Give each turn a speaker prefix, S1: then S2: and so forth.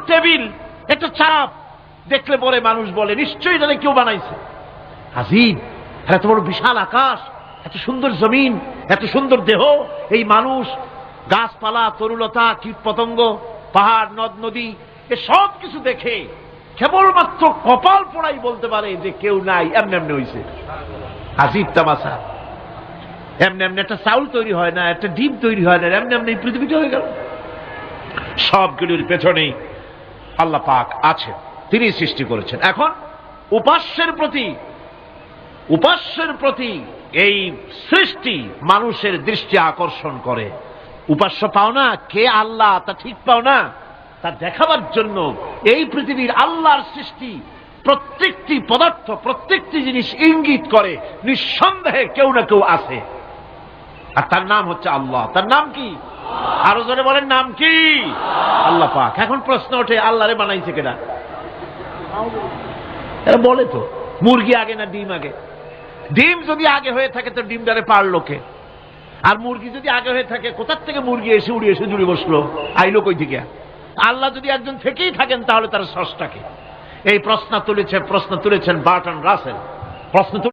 S1: Table, একটা চাপ দেখলে পরে মানুষ বলে নিশ্চয়ই এটা কেউ বানাইছে। আজীব, এত বড় বিশাল আকাশ, এত সুন্দর জমিন, এত সুন্দর দেহ, এই মানুষ, গাছপালা, তরুলতা, কীট পতঙ্গ, পাহাড়, নদ নদী, এ সব কিছু দেখে কেবলমাত্র কপাল পোড়াই বলতে পারে যে কেউ নাই, এমনি এমনি হয়েছে। আজীব তামাশা। এমনি এমনি একটা চাউল তৈরি হয় না, একটা ডিম তৈরি হয় না, এমনি এমনি পৃথিবীটা হয়ে গেল। সবগুলির পেছনেই আল্লাহ পাক আছেন, তিনি সৃষ্টি করেছেন। এখন উপাস্যের প্রতি এই সৃষ্টি মানুষের দৃষ্টি আকর্ষণ করে। উপাস্য পাও না কে আল্লাহ, তা ঠিক পাও না, তা দেখাবার জন্য এই পৃথিবীর আল্লাহর সৃষ্টি প্রত্যেকটি পদার্থ, প্রত্যেকটি জিনিস ইঙ্গিত করে নিঃসন্দেহে কেউ না কেউ আছে, আর তার নাম হচ্ছে আল্লাহ। তার নাম কি? আরো জোরে বলেন, নাম কি? আল্লাহ পাক। এখন প্রশ্ন ওঠে, আল্লাহরে বানাইছে কেনা? এরা বলে তো মুরগি আগে না ডিম আগে? ডিম যদি আগে হয়ে থাকে তো ডিমটারে পারলো কে? আর মুরগি যদি আগে হয়ে থাকে, কোথার থেকে মুরগি এসে উড়ে এসে জুড়ে বসলো, আইলো কই থেকে? আল্লাহ যদি একজন থেকেই থাকেন তাহলে তার স্রষ্টাকে? এই প্রশ্ন তুলেছেন বার্টন রাসেল। প্রশ্ন